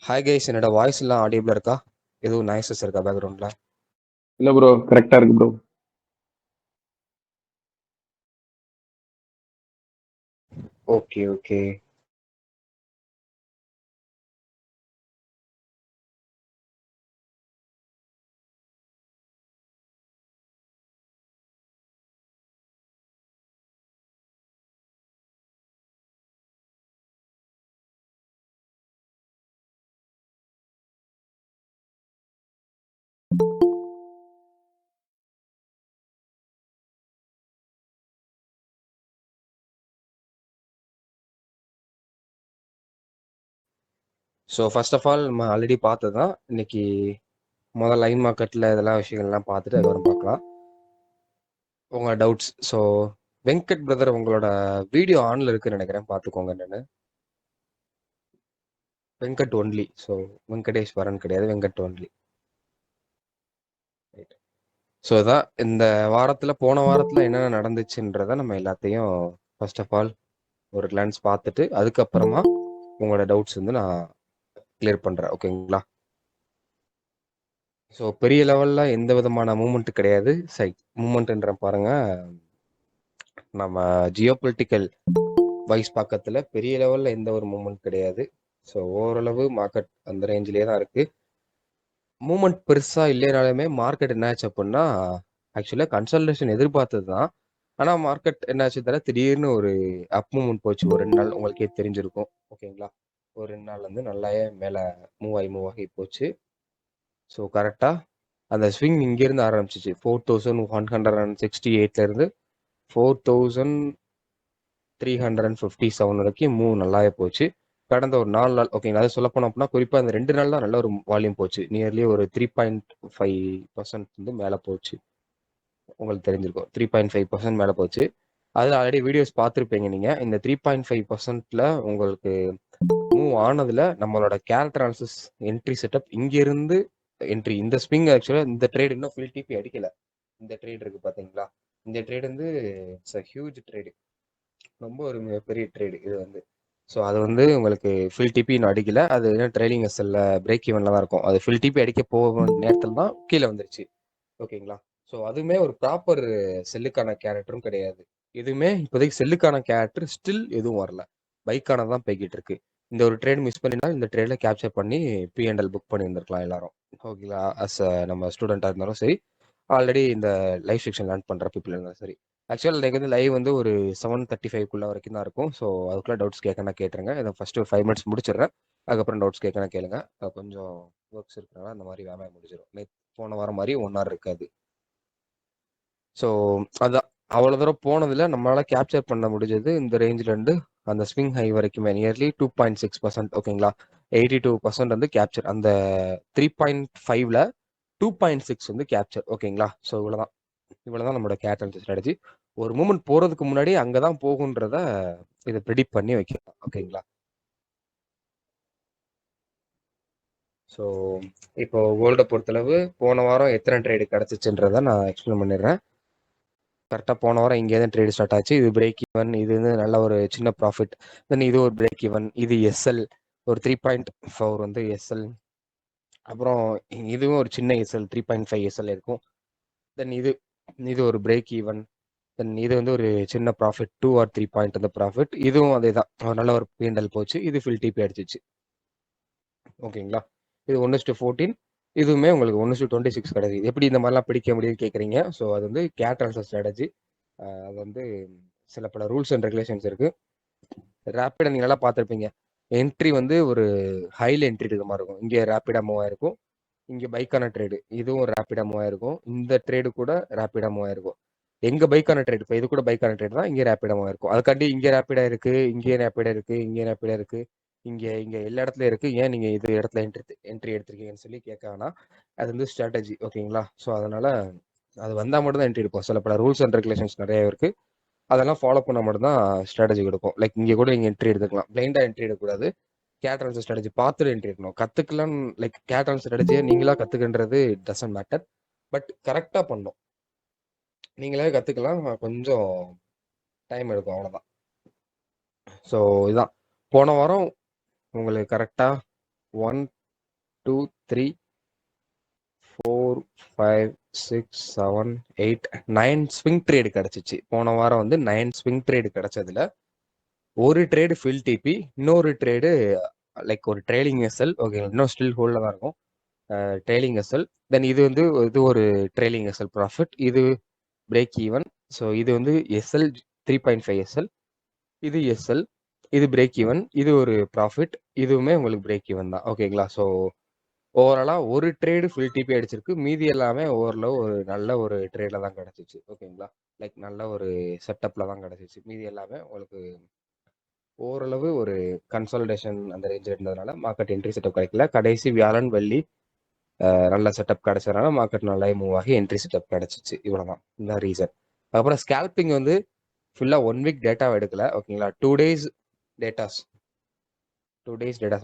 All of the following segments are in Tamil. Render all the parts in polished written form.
ஹாய் கைஸ், என்னோட வாய்ஸ் எல்லாம் ஆடியபிளா இருக்கா? எதுவும் நாய்ஸஸ் இருக்கா பேக்ரவுண்ட்ல? இல்ல ப்ரோ, கரெக்டா இருக்கு bro. Okay okay. So first of all நம்ம ஆல்ரெடி பார்த்ததுதான். இன்னைக்கு முதல் லைன் மார்க்கெட்டில் இதெல்லாம் விஷயங்கள்லாம் பார்த்துட்டு அதுக்கப்புறம் பார்க்கலாம் உங்களோட டவுட்ஸ். ஸோ வெங்கட் பிரதர், உங்களோட வீடியோ ஆன்ல இருக்குன்னு நினைக்கிறேன், பார்த்துக்கோங்க. என்னன்னு வெங்கட் ஒன்லி. ஸோ வெங்கடேஸ்வரன் கிடையாது, வெங்கட் ஒன்லி. ஸோ இதான் இந்த வாரத்தில், போன வாரத்தில் என்னென்ன நடந்துச்சுன்றதை நம்ம எல்லாத்தையும் ஃபர்ஸ்ட் ஆஃப் ஆல் ஒரு கிளான்ஸ் பார்த்துட்டு அதுக்கப்புறமா உங்களோட டவுட்ஸ் வந்து நான் கிளியர் பண்ணுறேன். ஓகேங்களா? ஸோ பெரிய லெவலில் எந்த விதமான மூமெண்ட் கிடையாது. மூமெண்ட்ன்ற பாருங்க, நம்ம ஜியோ பொலிட்டிக்கல் வைஸ் பக்கத்தில் பெரிய லெவலில் எந்த ஒரு மூமெண்ட் கிடையாது. ஸோ ஓரளவு மார்க்கெட் அந்த ரேஞ்சிலே தான் இருக்கு. மூமெண்ட் பெருசாக இல்லைனாலுமே மார்க்கெட் என்னாச்சு அப்படின்னா, ஆக்சுவலாக கன்சல்டேஷன் எதிர்பார்த்தது தான். ஆனால் மார்க்கெட் என்னாச்சு தர திடீர்னு ஒரு அப் மூமெண்ட் போச்சு. ஒரு 2 நாள் உங்களுக்கே தெரிஞ்சிருக்கும். ஓகேங்களா? ஒரு 2 நாள் வந்து நல்லாவே மேலே மூவ் ஆகி போச்சு. ஸோ கரெக்டாக அந்த ஸ்விங் இங்கேருந்து ஆரம்பிச்சிச்சு. 4168 4357 வரைக்கும் மூவ் நல்லாவே போச்சு. கடந்த ஒரு 4 நாள். ஓகேங்களா? அது சொல்ல போனோம் அப்படின்னா, குறிப்பாக அந்த 2 நாள் தான் நல்ல ஒரு வால்யூம் போச்சு. நியர்லி ஒரு 3.5% வந்து மேலே போச்சு. உங்களுக்கு தெரிஞ்சிருக்கும், 3.5% மேலே போச்சு. அதில் ஆல்ரெடி வீடியோஸ் பார்த்துருப்பீங்க நீங்கள். இந்த 3.5%ல உங்களுக்கு மூவ் ஆனதுல நம்மளோட கேரக்டர் அனாலிசிஸ் என்ட்ரி செட்டப் இங்கிருந்து என்ட்ரி, இந்த ஸ்விங் ஆக்சுவலாக இந்த ட்ரேட் இன்னும் ஃபுல் டிபி அடிக்கல. இந்த ட்ரேட் இருக்கு பார்த்தீங்களா? இந்த ட்ரேட் வந்து இட்ஸ் அ ஹியூஜ் ட்ரேடு. ரொம்ப ஒரு பெரிய ட்ரேடு இது வந்து. ஸோ அது வந்து உங்களுக்கு ஃபுல் டிபி இன்னும் அடிக்கல. அது என்ன ட்ரைலிங் எஸ்எல்ல பிரேக் ஈவனில் தான் இருக்கும். அது ஃபுல் டிபி அடிக்க போக நேரத்தில் தான் கீழே வந்துருச்சு. ஓகேங்களா? ஸோ அதுவுமே ஒரு ப்ராப்பர் செல்லுக்கான கேரக்டரும் கிடையாது. எதுவுமே இப்போதைக்கு செல்லுக்கான கேரக்டர் ஸ்டில் எதுவும் வரல. பைக்கான தான் போய்கிட்டு இருக்கு. இந்த ஒரு ட்ரேட் மிஸ் பண்ணினா இந்த ட்ரேடில் கேப்சர் பண்ணி பிஎன்எல் புக் பண்ணியிருந்திருக்கலாம் எல்லாரும். ஓகேங்களா? அஸ் நம்ம ஸ்டூடெண்ட்டாக இருந்தாலும் சரி, ஆல்ரெடி இந்த லைவ் செக்ஷன் லேர்ன் பண்ணுற பீப்புள் இருந்தாலும் சரி. ஆக்சுவலாக எனக்கு வந்து லைவ் வந்து ஒரு 7:35 வரைக்கும் தான் இருக்கும். ஸோ அதுக்குள்ளே டவுட்ஸ் கேட்கணும் கேட்டுருங்க. இதை ஃபஸ்ட்டு ஒரு 5 மினிட்ஸ் முடிச்சிடுறேன். அதுக்கப்புறம் டவுட்ஸ் கேட்கணும் கேளுங்க. கொஞ்சம் ஒர்க்ஸ் இருக்கிறனால அந்த மாதிரி வேலையை முடிஞ்சிடும். போன வாரம் மாதிரி 1 hour இருக்காது. ஸோ அதான் அவ்வளோ தூரம் போனதில் நம்மளால் கேப்சர் பண்ண முடிஞ்சது இந்த ரேஞ்சிலேருந்து அந்த ஸ்விங் ஹை வரைக்குமே நியர்லி 2.6%. ஓகேங்களா? 82% வந்து கேப்சர். அந்த 3.5ல 2.6 வந்து கேப்சர். ஓகேங்களா? ஸோ இவ்வளோதான் நம்மளோட கேட்டல் ஸ்ட்ராட்டஜி. ஒரு மூமெண்ட் போகிறதுக்கு முன்னாடி அங்கே தான் போகுன்றத இதை ப்ரெடிக்ட் பண்ணி வைக்கலாம். ஓகேங்களா? ஸோ இப்போ கோல்டை பொறுத்தளவு போன வாரம் எத்தனை ட்ரேடு கிடச்சிச்சுன்றதை நான் எக்ஸ்பிளைன் பண்ணிடுறேன். கரெக்டாக போன வாரம் இங்கே தான் ட்ரேட் ஸ்டார்ட் ஆச்சு. இது பிரேக் ஈவன், இது வந்து நல்ல ஒரு சின்ன ப்ராஃபிட். தென் இது ஒரு பிரேக் ஈவன், இது எஸ்எல் ஒரு 3.4 வந்து எஸ்எல். அப்புறம் இதுவும் ஒரு சின்ன எஸ்எல் 3.5 எஸ்எல் இருக்கும். தென் இது ஒரு பிரேக் ஈவன். தென் இது வந்து ஒரு சின்ன ப்ராஃபிட் 2 or 3 பாயிண்ட் அந்த ப்ராஃபிட். இதுவும் அதே தான், நல்ல ஒரு பிஎன்எல் போச்சு. இது ஃபுல் டிபி அடிச்சிச்சு. ஓகேங்களா? இது 1:14. இதுவுமே உங்களுக்கு 1:26 கிடையாது. எப்படி இந்த மாதிரிலாம் பிடிக்க முடியும்னு கேட்குறீங்க. ஸோ அது வந்து கேட்டல் ஸ்ட்ராட்டஜி. அது வந்து சில பல ரூல்ஸ் அண்ட் ரெகுலேஷன்ஸ் இருக்கு. ரேப்பிடா நீங்க நல்லா பார்த்துருப்பீங்க. என்ட்ரி வந்து ஒரு ஹைல என்ட்ரி இருக்க மாதிரி இருக்கும். இங்கே ரேப்பிடா மூவ் ஆயிருக்கும். இங்கே பைக்கான ட்ரேடு இதுவும் ரேப்பிடா மூவ் ஆயிருக்கும். இந்த ட்ரேடு கூட ரேப்பிடா மூவ் ஆயிருக்கும். எங்க பைக்கான ட்ரேட், இப்போ இது கூட பைக்கான ட்ரேட் தான், இங்கே ரேப்பிடா மூவ் ஆயிருக்கும். அதுக்காண்டி இங்கே ரேப்பிடா இருக்கு, இங்கே ரேப்பிடா இருக்கு, இங்கே ரேப்பிடா இருக்கு, இங்கே இங்கே எல்லா இடத்துலையும் இருக்கு, ஏன் நீங்கள் இது இடத்துல என்ட்ரி எடுத்திருக்கீங்கன்னு சொல்லி கேட்க வேணாம். அது வந்து ஸ்ட்ராட்டஜி. ஓகேங்களா? ஸோ அதனால அது வந்தால் மட்டும் தான் என்ட்ரி எடுப்போம். சில பல ரூல்ஸ் அண்ட் ரெகுலேஷன்ஸ் நிறைய இருக்கு. அதெல்லாம் ஃபாலோ பண்ண மட்டும் தான் ஸ்ட்ராட்டஜி கொடுப்போம். லைக் இங்கே கூட நீங்கள் என்ட்ரி எடுத்துக்கலாம். பிளைண்டா என்ட்ரி எடுக்கக்கூடாது. கேட்டரன்ஸ் ஸ்ட்ராட்டஜி பார்த்துட்டு என்ட்ரி எடுக்கணும். கற்றுக்கலாம். லைக் கேட்டரன்ஸ் ஸ்ட்ராட்டஜியை நீங்களா கற்றுக்கின்றது டசன்ட் மேட்டர். பட் கரெக்டாக பண்ணணும். நீங்களே கற்றுக்கலாம், கொஞ்சம் டைம் எடுக்கும், அவ்வளோதான். ஸோ இதுதான் போன வாரம் உங்களுக்கு கரெக்டாக 2 3 4 5 6 7 8 9 ஸ்விங் ட்ரேடு கிடைச்சிச்சு. போன வாரம் வந்து 9 ஸ்விங் ட்ரேடு கிடைச்சதுல ஒரு ட்ரேடு ஃபில் டிபி, இன்னொரு ட்ரேடு லைக் ஒரு ட்ரெயிலிங் எஸ்எல். ஓகே, இன்னும் ஸ்டில் ஹோல்ல தான் இருக்கும். Trailing SL. தென் இது வந்து இது ஒரு ட்ரெயிலிங் எஸ்எல் ப்ராஃபிட். இது பிரேக் ஈவன். ஸோ இது வந்து எஸ்எல் 3.5 எஸ்எல், இது எஸ்எல், இது பிரேக் ஈவன், இது ஒரு ப்ராஃபிட், இதுவுமே உங்களுக்கு பிரேக் ஈவன் தான். ஓகேங்களா? ஸோ ஓவராலாக ஒரு ட்ரேடு ஃபுல் டிபி அடிச்சிருக்கு. மீதி எல்லாமே ஓவரளவு ஒரு நல்ல ஒரு ட்ரேடில் தான் கிடச்சிச்சு. ஓகேங்களா? லைக் நல்ல ஒரு செட்டப்பில் தான் கிடச்சிச்சு. மீதி எல்லாமே உங்களுக்கு ஓரளவு ஒரு கன்சாலிடேஷன் அந்த ரேஞ்சில் இருந்ததுனால மார்க்கெட் என்ட்ரி செட்டப் கிடைக்கல. கடைசி வியாழன் வெள்ளி நல்ல செட்டப் கிடைச்சதுனால மார்க்கெட் நல்லா மூவ் ஆகி என்ட்ரி செட்டப் கிடைச்சிச்சு. இவ்வளோதான் இந்த ரீசன். அதுக்கப்புறம் ஸ்கேல்பிங் வந்து ஃபுல்லாக 1 வீக் டேட்டாவை எடுக்கல. ஓகேங்களா? 2 டேஸ் டேட்டாஸ்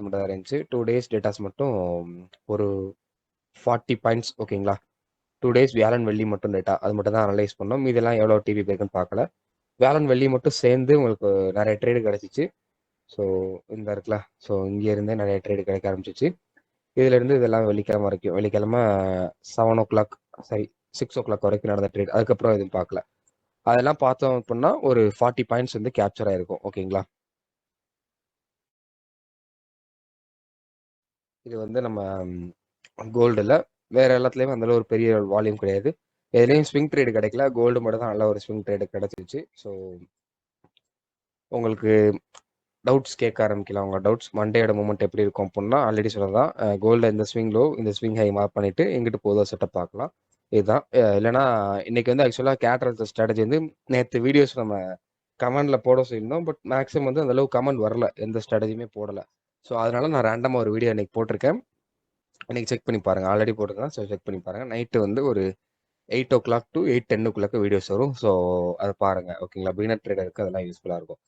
மட்டும் தான் இருந்துச்சு. 2 டேஸ் டேட்டாஸ் மட்டும் ஒரு 40 பாயிண்ட்ஸ். ஓகேங்களா? 2 டேஸ் வியாழன் வெள்ளி மட்டும் டேட்டா, அது மட்டும் தான் அனலைஸ் பண்ணோம். இதெல்லாம் எவ்வளோ டிவி பேக்குன்னு பார்க்கல. வியாழன் வெள்ளி மட்டும் சேர்ந்து உங்களுக்கு நிறைய ட்ரேடு கிடைச்சிச்சு. ஸோ இந்த இருக்குல்ல, ஸோ இங்கே இருந்தே நிறைய ட்ரேடு கிடைக்க ஆரம்பிச்சிச்சு. இதுலேருந்து இதெல்லாம் வெள்ளிக்கிழமை வரைக்கும், வெள்ளிக்கிழமை 7 o'clock, சரி 6 o'clock வரைக்கும் நடந்த ட்ரேட். அதுக்கப்புறம் எதுவும் பார்க்கல. அதெல்லாம் பார்த்தோம் அப்படின்னா ஒரு 40 பாயிண்ட்ஸ் வந்து கேப்சர் ஆயிருக்கும். ஓகேங்களா? இது வந்து நம்ம கோல்டில் வேற எல்லாத்துலேயுமே அந்தளவு ஒரு பெரிய வால்யூம் கிடையாது. எதுலேயும் ஸ்விங் ட்ரேடு கிடைக்கல. கோல்டு மட்டும் தான் நல்ல ஒரு ஸ்விங் ட்ரேடு கிடைச்சிச்சு. ஸோ உங்களுக்கு டவுட்ஸ் கேட்க ஆரம்பிக்கலாம். உங்கள் டவுட்ஸ் மண்டேயோட மூமெண்ட் எப்படி இருக்கும் அப்படின்னா ஆல்ரெடி சொல்லதான். கோல்டில் இந்த ஸ்விங் லோ, இந்த ஸ்விங் ஹை மார்க் பண்ணிட்டு எங்கிட்டு போதோ செட்டப் பார்க்கலாம். இதுதான். இல்லைனா இன்னைக்கு வந்து ஆக்சுவலாக கேட்டர் ஸ்ட்ராட்டஜி வந்து நேற்று வீடியோஸ் நம்ம கமெண்ட்ல போட சொல்லியிருந்தோம். பட் மேக்ஸிமம் வந்து அந்தளவு கமெண்ட் வரல, எந்த ஸ்ட்ராட்டஜியுமே போடலை. ஸோ அதனால நான் ரேண்டமாக ஒரு வீடியோ இன்னைக்கு போட்டிருக்கேன். இன்னைக்கு செக் பண்ணி பாருங்க. ஆல்ரெடி போட்டிருக்கேன். ஸோ செக் பண்ணி பாருங்க. நைட்டு வந்து ஒரு 8 o'clock to 8:10 வீடியோஸ் வரும். ஸோ அதை பாருங்க. ஓகேங்களா? பிகினர் ட்ரேடருக்கு அதெல்லாம் யூஸ்ஃபுல்லாக இருக்கும்.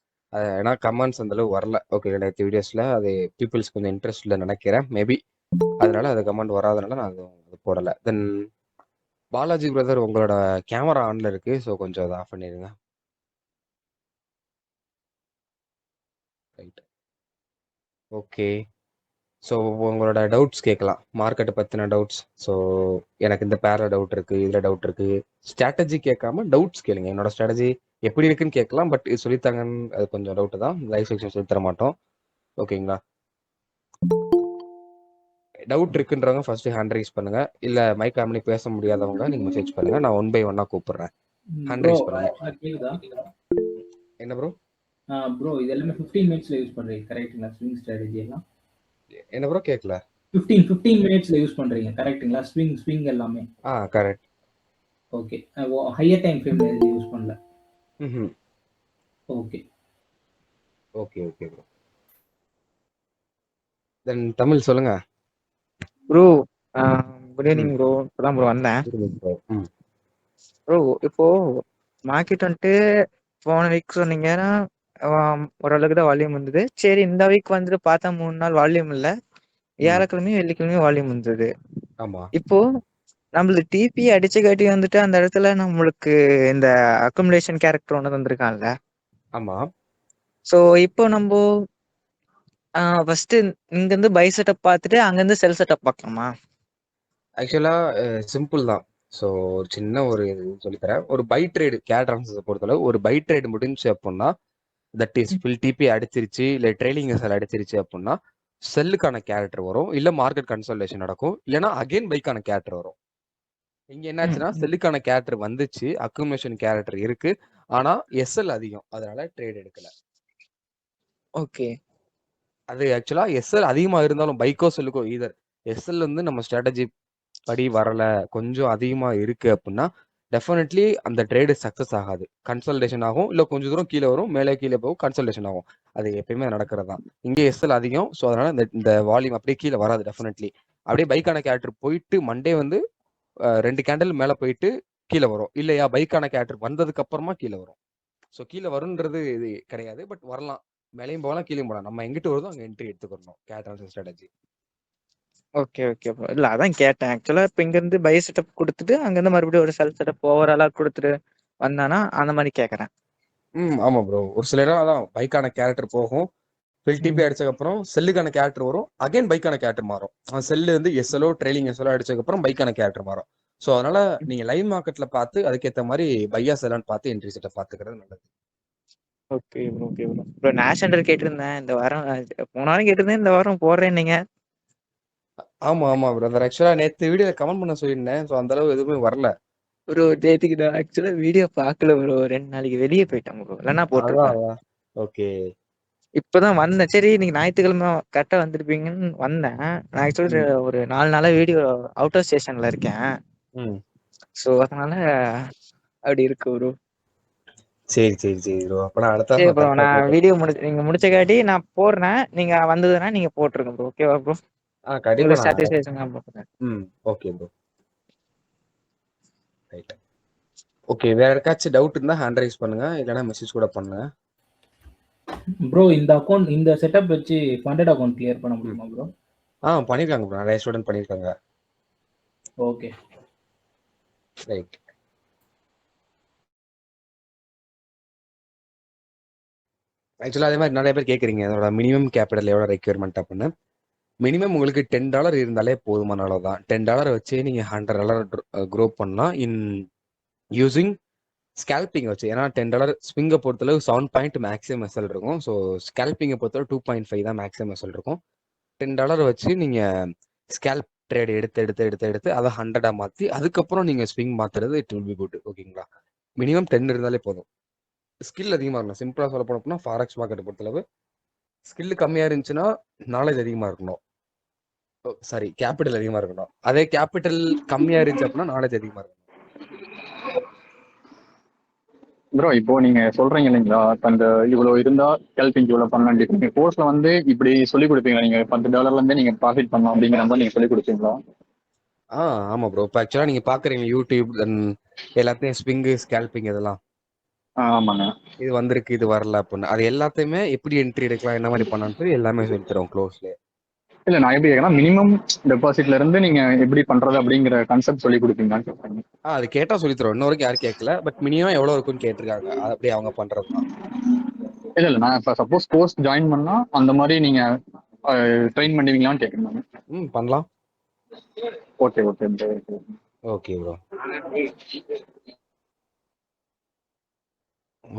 ஏன்னா கமெண்ட்ஸ் அந்தளவு வரல. ஓகே, நேற்று வீடியோஸில் அது பீப்புள்ஸ் கொஞ்சம் இன்ட்ரெஸ்ட் இல்லை நினைக்கிறேன் மேபி. அதனால அது கமெண்ட் வராதனால நான் அது போடலை. தென் பாலாஜி பிரதர், உங்களோட கேமரா ஆன்ல இருக்கு. ஸோ கொஞ்சம் அதை ஆஃப் பண்ணிடுங்க. Right, okay. ஸோ உங்களோட டவுட்ஸ் கேட்கலாம், மார்க்கெட்டை பற்றின டவுட்ஸ். ஸோ எனக்கு இந்த பேரில் டவுட் இருக்குது, இதில் டவுட் இருக்குது. ஸ்ட்ராட்டஜி கேட்காம டவுட்ஸ் கேளுங்க. என்னோட ஸ்ட்ராட்டஜி எப்படி இருக்குன்னு கேட்கலாம். பட் இது சொல்லித்தாங்கன்னு அது கொஞ்சம் டவுட்டு தான். லைவ் செக்ஷன் சொல்லித்தர மாட்டோம். ஓகேங்களா? டவுட் இருக்குன்றவங்க ஃபர்ஸ்ட் ஹேண்ட் ரைஸ் பண்ணுங்க. இல்லை மைக் ஆன் பண்ணி பேச முடியாதவங்க நீங்கள் மெசேஜ் பண்ணுங்க. நான் 1 by 1 கூப்பிடுறேன். ஹேண்ட் ரைஸ் பண்ணுங்க. என்ன ப்ரோ? ப்ரோ இது எல்லாமே 15 மினிட்ஸ்ல யூஸ் பண்றீங்க கரெக்ட்டுங்களா? ஸ்விங் ஸ்ட்ராட்டஜி எல்லாம் என்ன ப்ரோ கேட்கல? 15 மினிட்ஸ்ல யூஸ் பண்றீங்க கரெக்ட்டுங்களா? ஸ்விங் எல்லாமே கரெக்ட். ஓகே. ஹையர் டைம் ஃப்ரேம்ல யூஸ் பண்ணல. Okay okay okay bro. Then Tamil சொல்லுங்க ப்ரோ. Good evening bro. இப்போதான் ப்ரோ வந்தேன். ப்ரோ இப்போ மார்க்கெட் வந்துட்டு போன வீக் சொன்னீங்கன்னா ஓரளவுக்கு தான் வால்யூம் இருந்தது. சரி, இந்த வீக் வந்துட்டு பார்த்தா 3 நாள் வால்யூம் இல்லை. வியாழக்கிழமையும் வெள்ளிக்கிழமையும் வால்யூம் இருந்தது. ஆமா. இப்போ நம்மளுக்கு டிபி அடிச்சு காட்டி வந்துட்டு அந்த இடத்துல நம்மளுக்கு இந்த அக்குமுலேஷன் கேரக்டர் ஒன்று வந்திருக்கான்ல. ஆமா. ஸோ இப்போ நம்ம ஃபர்ஸ்ட் இங்கிருந்து பை செட்டப் பார்த்துட்டு அங்கிருந்து செல் செட்டப் பார்க்கலாமா? ஆக்சுவலா சிம்பிள் தான். ஸோ ஒரு சின்ன ஒரு இது சொல்லித்தரேன். ஒரு பை ட்ரேடு கேட் ட்ரான்ஸ்ஃபர்ஸை பொறுத்தளவு ஒரு பை ட்ரேடு முடிஞ்சு அப்படின்னா தட் இஸ் ஃபில் டிபி அடிச்சிருச்சு, இல்லை ட்ரெயிலிங் எஸ்எல் அடிச்சிருச்சு அப்படின்னா செல்லுக்கான கேரக்டர் வரும், இல்லை மார்க்கெட் கன்சல்டேஷன் நடக்கும், இல்லைன்னா அகைன் பைக்கான கேரக்டர் வரும். இங்க என்னாச்சுன்னா செல்லுக்கான கேரக்டர் வந்துச்சு, அக்குமுலேஷன் கேரக்டர் இருக்கு, ஆனா எஸ்எல் அதிகம், அதனால ட்ரேட் எடுக்கல. ஓகே. அது ஆக்சுவலா எஸ்எல் அதிகமா இருந்தாலும் பைக்கோ செல்லுக்கோ ஈதர் எஸ்எல் வந்து நம்ம ஸ்ட்ராட்டஜி படி வரல, கொஞ்சம் அதிகமா இருக்கு அப்படின்னா டெஃபினெட்லி அந்த ட்ரேடு சக்ஸஸ் ஆகாது. கன்சல்டேஷன் ஆகும், இல்லை கொஞ்சம் தூரம் கீழே வரும், மேலே கீழே போகும், கன்சல்டேஷன் ஆகும். அது எப்பயுமே நடக்கிறது தான். இங்கே எஸ்எல் அதிகம். ஸோ அதனால இந்த வால்யூம் அப்படியே கீழே வராது. டெஃபினெட்லி அப்படியே பைக்கான கேரக்டர் போயிட்டு மண்டே வந்து 2 கேண்டில் மேலே போயிட்டு கீழே வரும், இல்லையா பைக்கான கேரக்டர் வந்ததுக்கு அப்புறமா கீழே வரும். ஸோ கீழே வரும்ன்றது இது கிடையாது, பட் வரலாம், மேலேயும் போகலாம் கீழே போகலாம். நம்ம எங்கிட்ட வருதோ அங்கே என்ட்ரி எடுத்துக்கணும். கேட் ஸ்ட்ராட்டஜி. Okay okay bro. இல்லை அதான் கேட்டேன். ஆக்சுவலாக இப்போ இங்கேருந்து பை செட்டப் கொடுத்துட்டு அங்கேருந்து மறுபடியும் ஒரு செல் செட்டப் ஓவராலாக கொடுத்துட்டு வந்தானா அந்த மாதிரி கேட்குறேன். ஆமாம் ப்ரோ. ஒரு சில இடம் அதான் பைக்கான கேரக்டர் போகும், ஃபில் டிபி அடிச்சதுக்கப்புறம் செல்லுக்கான கேரக்டர் வரும், அகைன் பைக்கான கேரக்டர் மாறும். செல்லு வந்து எஸ்எல்ஓ ட்ரெயிலிங் எஸ்எல்ஓ அடிச்சதுக்கப்புறம் பைக்கான கேரக்டர் மாறும். ஸோ அதனால நீங்க லைவ் மார்க்கெட்ல பார்த்து அதுக்கேற்ற மாதிரி பையா செல்லான்னு பார்த்து என்ட்ரி செட்டை பார்த்துக்கிறது நல்லது. Okay bro, okay bro. Bro நான் சென்டர் கேட்டிருந்தேன் இந்த வாரம், போன வாரம் கேட்டிருந்தேன், இந்த வாரம் போடுறேன் நீங்க. ஆமா ஆமா பிரதர், ஆக்சுவலா நேற்று வீடியோ கமெண்ட் பண்ண சொல்லியிருந்தேன். ஸோ அந்த அளவு எதுவுமே வரல. ப்ரோ நேற்றுக்கு நான் ஆக்சுவலா வீடியோ பார்க்கல ப்ரோ, 2 நாளைக்கு வெளியே போயிட்டேன் ப்ரோ, இல்லைன்னா போட்டிருப்பேன். ஓகே இப்பதான் வந்தேன். சரி நீங்க ஞாயிற்றுக்கிழமை கரெக்டா வந்திருப்பீங்கன்னு வந்தேன். நான் ஆக்சுவலி ஒரு 4 நாளா வீடியோ அவுட் ஆஃப் ஸ்டேஷன்ல இருக்கேன். ஸோ அதனால அப்படி இருக்கு ப்ரோ. சரி சரி சரி ப்ரோ, அப்ப நான் அடுத்த சரி ப்ரோ, நான் வீடியோ நீங்க முடிச்சக்காட்டி நான் போடுறேன், நீங்க வந்ததுன்னா நீங்க போட்டுருங்க ப்ரோ. ஓகேவா ப்ரோ? கண்டிப்பா உங்களுக்கு சாட்டிஸ்ஃபேக்ஷன் தான் போட்டுறேன். Okay bro, right. ஓகே, வேற யாருக்காச்சும் டவுட் இருந்தா ஹேண்ட் ரைஸ் பண்ணுங்க, இல்லைன்னா மெசேஜ் கூட பண்ணுங்க. ப்ரோ இந்த அக்கௌண்ட் இந்த செட்டப் வச்சு ஃபண்டட் அக்கௌண்ட் கிளியர் பண்ண முடியுமா ப்ரோ? பண்ணிருக்காங்க ப்ரோ, நிறைய ஸ்டூடெண்ட் பண்ணிருக்காங்க. Okay right. ஆக்சுவலாக அதே மாதிரி நிறைய பேர் கேட்குறீங்க அதோட மினிமம் கேபிட்டல் எவ்வளோ ரெக்யர்மெண்ட் அப்படின்னு. மினிமம் உங்களுக்கு $10 இருந்தாலே போதுமான அளவு தான். $10 வச்சு நீங்கள் $100 க்ரோ பண்ணலாம் இன் யூஸிங் ஸ்கேல்பிங்கை வச்சு. ஏன்னா $10 ஸ்விங்கை பொறுத்தளவு 7 பாயிண்ட் மேக்ஸிமம் எஸ்எல் இருக்கும். ஸோ ஸ்கேல்பிங்கை பொறுத்தளவு 2.5 தான் மேக்ஸிமம் எஸ்எல் இருக்கும். $10 வச்சு நீங்கள் ஸ்கேல்ப் ட்ரேட் எடுத்து எடுத்து எடுத்து எடுத்து அதை 100 மாற்றி அதுக்கப்புறம் நீங்கள் ஸ்விங் மாற்றுறது இட் வில் பி குட். ஓகேங்களா? மினிமம் 10 இருந்தாலே போதும். ஸ்கில் அதிகமாக இருக்கணும். சிம்பிளாக சொல்ல போனோம்னா ஃபாரெக்ஸ் மார்க்கெட்டை பொறுத்தளவு ஸ்கில் கம்மியாக இருந்துச்சுன்னா நாலேஜ் அதிகமாக இருக்கணும். சாரி, கேபிட்டல் அதிகமாக இருக்கணும். அதே கேபிட்டல் கம்மியாக இருந்துச்சு அப்படின்னா நாலேஜ் அதிகமாக இருக்கணும். ப்ரோ இப்போ நீங்க சொல்றீங்க இல்லைங்களா, அந்த இவ்வளவு இருந்தா ஸ்கேல்பிங் இவ்வளவு பண்ணலாம். நீங்க கோர்ஸ்ல வந்து இப்படி சொல்லி கொடுப்பீங்களா? நீங்க $10 இருந்தே நீங்க ப்ராஃபிட் பண்ணலாம் அப்படிங்கிற மாதிரி நீங்க சொல்லி கொடுப்பீங்களா? ஆமாம் ப்ரோ. இப்போ ஆக்சுவலாக நீங்கள் பார்க்குறீங்க யூடியூப் எல்லாத்தையும் ஸ்விங்கு ஸ்கேல்பிங் இதெல்லாம் ஆமாங்க. இது வந்திருக்கு இது வரல அப்படின்னு, அது எல்லாத்தையுமே எப்படி என்ட்ரி எடுக்கலாம் என்ன மாதிரி பண்ணான்னு சொல்லி எல்லாமே சொல்லி தரோம் க்ளோஸ்லேயே. இல்ல நான் எப்படி கேட்கறேன், மினிமம் டெபாசிட்ல இருந்து நீங்க எப்படி பண்றது அப்படிங்கிற கான்செப்ட் சொல்லி கொடுப்பீங்களான்னு கேட்கறேன். அது கேட்டால் சொல்லி தரோம். இன்ன வரைக்கும் யாரும் கேட்கல, பட் மினிமம் எவ்வளோ இருக்குன்னு கேட்டிருக்காங்க. அது அப்படியே அவங்க பண்ணுறது தான். இல்ல நான் இப்போ சப்போஸ் கோர்ஸ் ஜாயின் பண்ணா அந்த மாதிரி நீங்க ட்ரெயின் பண்ணுவீங்களான்னு கேட்கறேன். பண்ணலாம். Okay okay okay bro.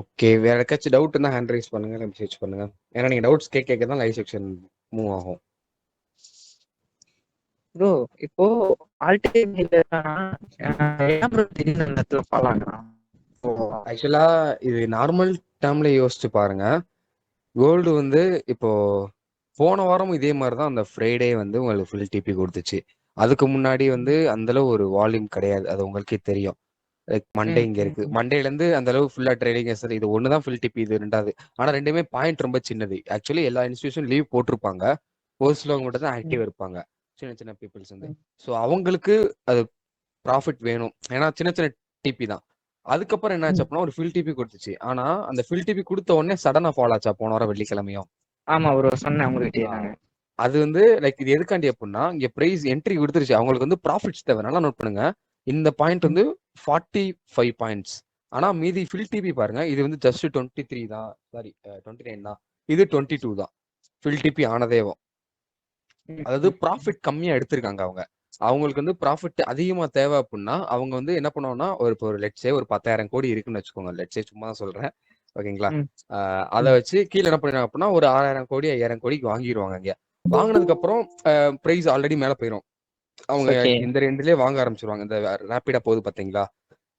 Okay, வேற யாருக்காச்சும் டவுட் இருந்தால் ஹேண்ட் ரைஸ் பண்ணுங்க, மெசேஜ் பண்ணுங்க. ஏன்னா நீங்கள் டவுட்ஸ் கேட்க தான் லைவ் செக்ஷன் மூவ் ஆகும். ப்ரோ இப்போ ஆல் டைம் ஏன் ப்ரோ திடீர்னு இந்த இடத்துல ஃபாலோ ஆகுறான்? ஆக்சுவலா இது நார்மல் டேர்ம்ல யோசிச்சு பாருங்க. கோல்டு வந்து இப்போ போன வாரமும் இதே மாதிரி தான் அந்த ஃப்ரைடே வந்து உங்களுக்கு ஃபுல் டிபி கொடுத்துச்சு. அதுக்கு முன்னாடி வந்து அந்த அளவு ஒரு வால்யூம் கிடையாது, அது உங்களுக்கே தெரியும். லைக் மண்டே இங்க இருக்கு, மண்டேலேருந்து அந்த அளவு ஃபுல்லா ட்ரேடிங் இது ஒன்று தான் ஃபுல் டிபி, இது ரெண்டாவது. ஆனால் ரெண்டுமே பாயிண்ட் ரொம்ப சின்னது. ஆக்சுவலி எல்லா இன்ஸ்டியூஷன் லீவ் போட்டிருப்பாங்க, ஒரு சிலவங்க மட்டும் தான் ஆக்டிவ் இருப்பாங்க, சின்ன சின்ன பீப்புள்ஸ் வந்து. ஸோ அவங்களுக்கு அது ப்ராஃபிட் வேணும், ஏன்னா சின்ன சின்ன டிபி தான். அதுக்கப்புறம் என்ன ஆச்சு அப்படின்னா ஒரு ஃபில் டிபி கொடுத்துச்சு. ஆனா அந்த ஃபில் டிபி கொடுத்த உடனே சடனா ஃபால் ஆச்சா போன வாரம் வெள்ளிக்கிழமையும். ஆமா ப்ரோ, சொன்னேன் உங்ககிட்ட. அது வந்து லைக் இது எதுக்காண்டி அப்படின்னா இங்க பிரைஸ் என்ட்ரி கொடுத்துருச்சு, அவங்களுக்கு வந்து ப்ராஃபிட்ஸ் தேவை. நல்லா நோட் பண்ணுங்க, இந்த பாயிண்ட் வந்து 45 பாயிண்ட்ஸ். ஆனா மீதி ஃபில் டிபி பாருங்க, இது வந்து ஜஸ்ட் 23 தான், சாரி 29 தான், இது 22 தான் ஃபில் டிபி ஆனதேவும். அதாவது ப்ராஃபிட் கம்மியா எடுத்திருக்காங்க அவங்க. அவங்களுக்கு வந்து ப்ராஃபிட் அதிகமா தேவை அப்படின்னா அவங்க வந்து என்ன பண்ணுவாங்கன்னா ஒரு லெட்ஸே ஒரு 10,000 கோடி இருக்குன்னு வச்சுக்கோங்க. லெட்ஸே சும்மா தான் சொல்றேன், ஓகேங்களா? அதை வச்சு கீழே என்ன பண்ணுறாங்க அப்படின்னா ஒரு 6,000 கோடி 5,000 கோடிக்கு வாங்கிடுவாங்க. இங்க வாங்கினதுக்கு அப்புறம் பிரைஸ் ஆல்ரெடி மேல போயிடும். அவங்க இந்த ரெண்டுலயே வாங்க ஆரம்பிச்சிருவாங்க. இந்த ரேப்பிடா போகுது பாத்தீங்களா,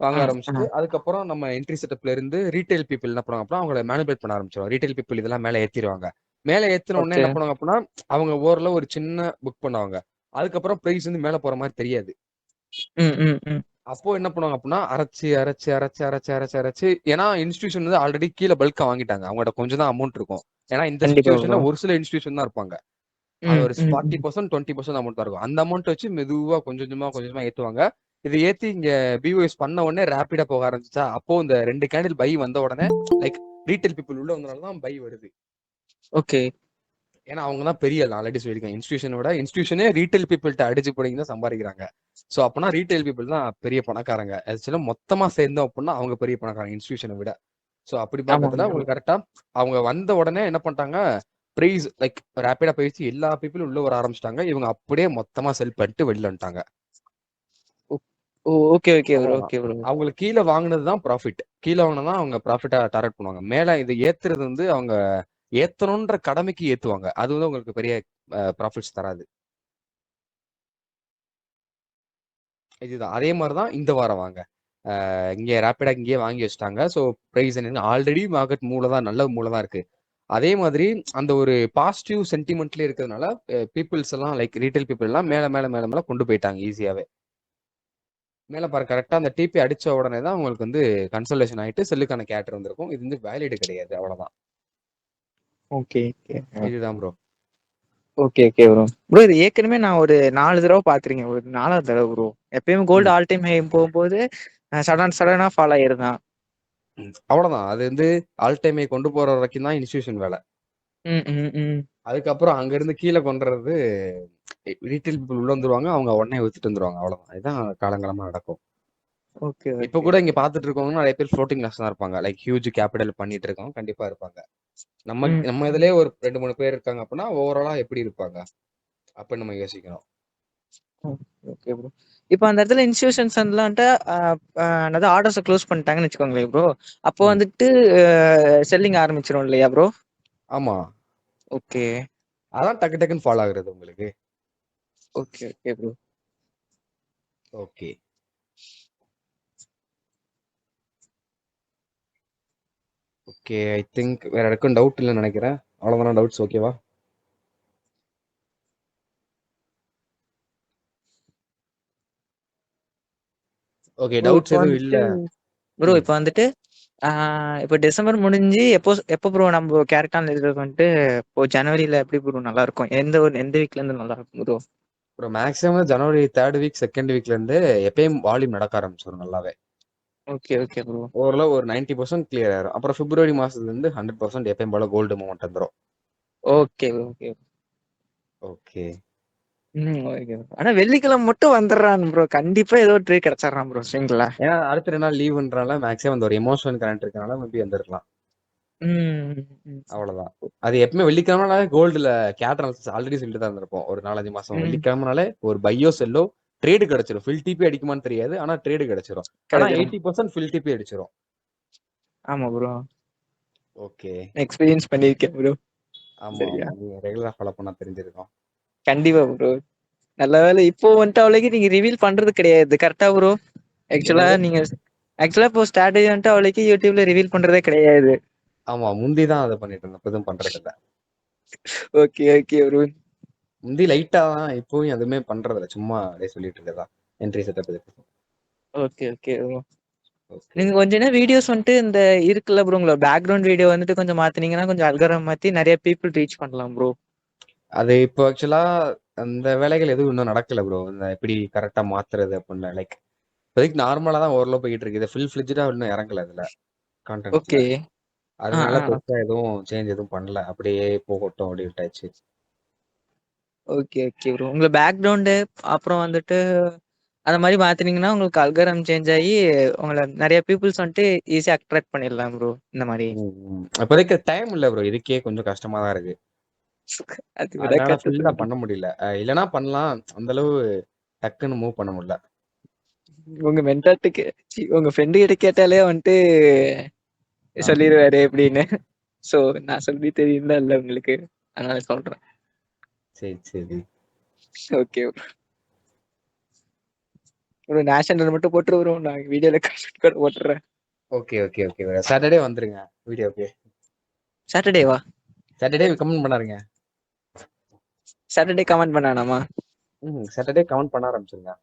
வாங்க ஆரம்பிச்சுட்டு அதுக்கப்புறம் நம்ம என்ட்ரி செட்டப்ல இருந்து ரீட்டைல் பீப்புள் என்ன பண்ணுவாங்க அப்படின்னா அவங்களை மேனிபுலேட் பண்ண ஆரம்பிச்சிருவாங்க. ரீட்டைல் பீப்புள் இதெல்லாம் மேலே ஏற்றிடுவாங்க. மேலே ஏற்றின உடனே என்ன பண்ணுவாங்க அப்படின்னா அவங்க ஓரளவு ஒரு சின்ன புக் பண்ணுவாங்க. அதுக்கப்புறம் பிரைஸ் வந்து மேலே போற மாதிரி தெரியாது. அப்போ என்ன பண்ணுவாங்க அப்படின்னா அரைச்சு அரைச்சு அரைச்சு அரைச்சு அரைச்சு அரைச்சு, ஏன்னா இன்ஸ்டியூஷன் வந்து ஆல்ரெடி கீழே பல்கா வாங்கிட்டாங்க, அவங்கள்ட்ட கொஞ்சம் தான் அமௌண்ட் இருக்கும். ஏன்னா இந்த சிச்சுவேஷன்ல ஒரு சில இன்ஸ்டியூஷன் தான் இருப்பாங்க, அது ஒரு 40% 20% அமௌண்ட் தான் இருக்கும். அந்த அமௌண்ட் வச்சு மெதுவா கொஞ்சம் கொஞ்சமா ஏற்றுவாங்க. இது ஏற்றி இங்க பிஓஎஸ் பண்ண உடனே ரேப்பிடா போக ஆரம்பிச்சா, அப்போ இந்த 2 கேண்டில் பை வந்த உடனே லைக் ரீட்டைல் பீப்புள் உள்ள வந்தனால தான் பை வருது. ஓகே, ஏன்னா அவங்க தான் பெரிய ஆல்ரெடி சொல்லியிருக்கேன், இன்ஸ்டியூஷனை விட இன்ஸ்டியூஷனே ரீட்டைல் பீப்புள்கிட்ட அடிச்சு போனீங்க தான் சம்பாதிக்கிறாங்க. ஸோ அப்போனா ரீட்டைல் பீப்புள் தான் பெரிய பணக்காரங்க. ஆக்சுவலாக மொத்தமாக சேர்ந்தோம் அப்படின்னா அவங்க பெரிய பணக்காரங்க இன்ஸ்டியூஷனை விட. ஸோ அப்படி பார்க்கறதுல உங்களுக்கு கரெக்டாக அவங்க வந்த உடனே என்ன பண்ணிட்டாங்க, பிரைஸ் லைக் ரேப்பிடா போயிடுச்சு, எல்லா பீப்புளும் உள்ள வர ஆரம்பிச்சிட்டாங்க. இவங்க அப்படியே மொத்தமா செல் பண்ணிட்டு வெளில வந்துட்டாங்க. ஓ ஓகே ஓகே ப்ரோ அவ்வளவுதான். Okay bro. அவங்களுக்கு கீழே வாங்கினது தான் ப்ராஃபிட். கீழே வாங்கினதா அவங்க ப்ராஃபிட்டா டார்கெட் பண்ணுவாங்க. மேல இது ஏத்துறது வந்து அவங்க ஏத்தணுன்ற கடமைக்கு ஏத்துவாங்க. அது வந்து உங்களுக்கு பெரிய ப்ராஃபிட்ஸ் தராது. இதுதான் அதே மாதிரி தான் இந்த வாரம் வாங்க. இங்கே ரேப்பிடா இங்கேயே வாங்கி வச்சுட்டாங்க. ஸோ ப்ரைஸ் என்ன ஆல்ரெடி மார்க்கெட் மூல தான், நல்ல மூல தான் இருக்கு. அதே மாதிரி அந்த ஒரு பாசிட்டிவ் சென்டிமெண்ட்லேயே இருக்கிறதுனால பீப்புள்ஸ் எல்லாம் லைக் ரீட்டைல் பீப்புள் எல்லாம் மேல மேல மேல மேல கொண்டு போயிட்டாங்க ஈஸியாவே. மேல பாரு கரெக்டா அந்த டிபி அடிச்ச உடனே தான் உங்களுக்கு வந்து கன்சல்டேஷன் ஆயிட்டு செல்லுக்கான கேட்டர் வந்திருக்கும். இது வந்து வேலிடு கிடையாது, அவ்வளவுதான். ஓகே ஓகே இதுதான் bro. Okay okay bro. Bro இது ஏற்கனவே நான் ஒரு 4 தடவை பாத்துருக்கேன், ஒரு 4வது தடவை ப்ரோ. எப்பயுமே கோல்டு ஆல் டைம் ஹை போகும்போது சடனா ஃபால் ஆயிருந்தான். அவ்வளவுதான். அது வந்து ஆல் டைமை கொண்டு போற வரைக்கும் தான் இன்ஸ்டியூஷன் வேலை. ம் ம் ம் அதுக்கப்புறம் அங்க இருந்து கீழே கொண்டுறது ரீட்டைல் பீப்புள் உள்ள வந்துருவாங்க, அவங்க உடனே வித்துட்டு வந்துருவாங்க. அவ்வளவுதான். இதுதான் காலங்காலமா நடக்கும். ஓகே இப்ப ஓகே கூட இங்க பாத்துட்டு இருக்கவங்க நிறைய பேர் ஃப்ளோட்டிங் லாஸ் தான் இருப்பாங்க. லைக் ஹியூஜ் கேபிட்டல் பண்ணிட்டு இருக்கவங்க கண்டிப்பா இருப்பாங்க. நம்ம ம் நம்ம இதுலயே ஒரு 2-3 பேர் இருக்காங்க அப்படின்னா ஓவராலா எப்படி இருப்பாங்க அப்ப நம்ம யோசிக்கணும். Okay bro. இப்போ அந்த இடத்துல இன்ஸ்டியூஷன்ஸ் வந்துட்டு அதாவது ஆர்டர்ஸை க்ளோஸ் பண்ணிட்டாங்கன்னு வச்சுக்கோங்களேன் ப்ரோ. அப்போ ம். வந்துட்டு செல்லிங் ஆரம்பிச்சிரும் இல்லையா ப்ரோ? ஆமா, ஓகே அதான் டக்கு டக்குன்னு ஃபாலோ ஆகுறது உங்களுக்கு. Okay okay bro. Okay okay I think வேற யாருக்கும் டவுட் இல்லைன்னு நினைக்கிறேன். அவ்வளவுதான டவுட்ஸ்? ஓகேவா? ஓகே, ப்ரோ டவுட்ஸ் இப்போ எதுவும் வந்துட்டு இல்ல. ப்ரோ ம். இப்போ வந்துட்டு இப்போ டிசம்பர் முடிஞ்சு எப்போ ப்ரோ நம்ம கேரக்டான இருக்கிறது வந்துட்டு இப்போ ஜனவரியில எப்படி ப்ரோ நல்லா இருக்கும்? எந்த வீக்ல இருந்து நல்லா இருக்கும் ப்ரோ? அப்புறம் மேக்ஸிமம் ஜனவரி 3rd வீக் 2nd வீக்ல இருந்து எப்பயும் வால்யூம் நடக்க ஆரம்பிச்சிடும் நல்லாவே. Okay okay bro. ஓரளவு ஒரு 90% கிளியர் ஆயிரும். அப்புறம் பிப்ரவரி மாசத்துல இருந்து 100% எப்பயும் போல கோல்டு மூமெண்ட் வந்துடும். Okay okay okay okay. ஆனா வெள்ளிக்கிழமை மட்டும் வந்துடுறான் ப்ரோ, கண்டிப்பா ஏதோ ட்ரீ கிடைச்சிடறான் ப்ரோ ஸ்விங்ல. ஏன்னா அடுத்த 2 நாள் லீவுன்றனால மேக்ஸிமம் அந்த ஒரு எமோஷனல் கரண்ட் இருக்கனால மேபி வந்துருக்கலாம். அவ்வளவுதான். அது எப்பவுமே வெள்ளிக்கிழமைனாலே கோல்டுல கேட்டர் ஆல்ரெடி சொல்லிட்டு தான் இருந்திருப்போம் ஒரு 4-5 மாசம். வெள்ளிக்கிழமைனாலே ஒரு பையோ செல்லோ ட்ரேடு கிடைச்சிரும். ஃபில் டிபி அடிக்குமான்னு தெரியாது, ஆனா ட்ரேடு கிடைச்சிரும். ஆனா கிடைச்சிரும். 80% ஃபில் டிபி அடிச்சிரும். ஆமா ப்ரோ, ஓகே எக்ஸ்பீரியன்ஸ் பண்ணியிருக்கேன் ப்ரோ. ஆமா சரியா, ஆமா, நீங்க ரெகுலரா ஃபாலோ பண்ணா தெரிஞ்சிருக்கும். கண்டிப்பா ப்ரோ. நல்ல வேலை இப்போ வந்துட்டு அவளைக்கு நீங்க ரிவீல் பண்றது கிடையாது கரெக்டா ப்ரோ? ஆக்சுவலா என்னது? நீங்க ஆக்சுவலா இப்போ ஸ்ட்ராட்டஜி வந்துட்டு அவளைக்கு யூடியூப்ல ரிவீல் பண்றதே கிடையாது. ஆமா, முந்தி தான் அதை பண்ணிட்டு இருந்தேன், இப்ப எதுவும் பண்றது இல்ல. Okay okay bro. முந்தி லைட்டா தான், இப்போயும் எதுவுமே பண்றது இல்ல, சும்மா அப்படியே சொல்லிட்டு இருக்கதா என்ட்ரி செட்டப் இதுக்கு. Okay okay bro. ஓகே நீங்க கொஞ்ச நேரம் வீடியோஸ் வந்துட்டு இந்த இருக்குல்ல ப்ரோ, உங்களோட பேக்ரவுண்ட் வீடியோ வந்துட்டு கொஞ்சம் மாத்தினீங்கன்னா கொஞ்சம் அல்கரம் மாத்தி நிறைய பீப்புள் ரீச் பண்ணலாம் ப்ரோ. அது இப்போ ஆக்சுவலா அந்த வேலைகள் எதுவும் இன்னும் நடக்கல ப்ரோ. இந்த எப்படி கரெக்டா மாத்துறது அப்படின்னு லைக் இப்போதைக்கு நார்மலா தான் ஓரளவு போயிட்டு இருக்கு. இது ஃபுல் ஃபிளெஜ்டா இன்னும் இறங்கல இதுல கான்டென்ட்ஸ்ல. ஓகே. ஆ அதனால ஆ பெருசா எதுவும் சேஞ்ச் எதுவும் பண்ணல, அப்படியே போகட்டும் அப்படி விட்டாச்சு. Okay okay bro. உங்க பேக்ரவுண்டு அப்புறம் வந்துட்டு அந்த மாதிரி மாத்தினீங்கன்னா உங்களுக்கு அல்கரம் சேஞ்ச் ஆகி உங்களை நிறைய பீப்புள்ஸ் வந்துட்டு ஈஸியா அட்ராக்ட் பண்ணிடலாம் ப்ரோ இந்த மாதிரி. இப்போதைக்கு டைம் இல்ல ப்ரோ, இதுக்கே கொஞ்சம் கஷ்டமா தான் இருக்கு. அது விட அதனால கரெக்ட் ஃபுல்லா பண்ண முடியல. இல்லைன்னா பண்ணலாம், அந்த அளவு டக்குன்னு மூவ் பண்ண முடியல. உங்க மென்டாட்டுக்கு உங்க ஃப்ரெண்டு கிட்ட கேட்டாலே வந்துட்டு ஆ, சொல்லிடுவாரு எப்படின்னு. சோ நான் சொல்லி தெரியுதா இல்ல உங்களுக்கு, அதனால சொல்றேன். சரி சரி. ஓகே ப்ரோ, நேஷனல் மட்டும் போட்டுரு ப்ரோ, நான் வீடியோல கான்செப்ட் கூட போட்டுறேன். ஓகே ஓகே ஓகே, சாட்டர்டே வந்துருங்க வீடியோக்கு. சாட்டர்டேவா? சாட்டர்டே கமெண்ட் பண்ணாருங்க. சாட்டர்டே கமெண்ட் பண்ணானாமா? சாட்டர்டே கமெண்ட் பண்ண ஆரம்பிச்சிருங்க.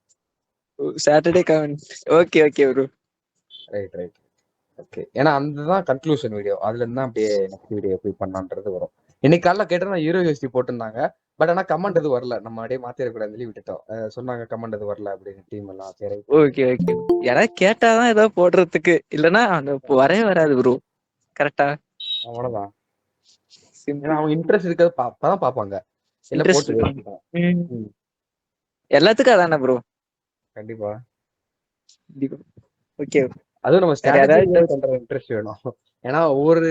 Saturday comment. Okay okay bro. Right right. Okay, ஏன்னா அதுதான் கன்க்ளூஷன் வீடியோ. அதுல இருந்து தான் அப்படியே நெக்ஸ்ட் வீடியோ எப்படி பண்ணான்றது வரும். இன்னைக்கு காலைல கேட்டா நான் ஹீரோ யூஎஸ்டி போட்டிருந்தாங்க. பட் ஆனா கமெண்ட் எதுவும் வரல, நம்ம அப்படியே மாத்திரக்கூடாதுன்னு சொல்லி விட்டுட்டோம். சொன்னாங்க கமெண்ட் எதுவும் வரல அப்படின்னு டீம் எல்லாம். சரி ஓகே ஓகே. யாராவது கேட்டாதான் ஏதாவது போடுறதுக்கு, இல்லைன்னா அந்த வரவே வராது ப்ரோ. கரெக்டா? அவ்வளவுதான். ஏன்னா சிம்பிள். அவங்க இன்ட்ரெஸ்ட் இருக்கிறது அப்பதான் பார்ப்பாங்க. இல்ல இன்ட்ரெஸ்ட் போட்டு இருக்கும். வேஸ்ட் தான். எல்லாத்துக்கும் அதானே ப்ரோ? கண்டிப்பா. ஓகே. அதுவும் நம்ம வேற ஸ்ட்ராட்டஜி யாராவது பண்ற இன்ட்ரெஸ்ட் வேணும். ஏன்னா ஒவ்வொரு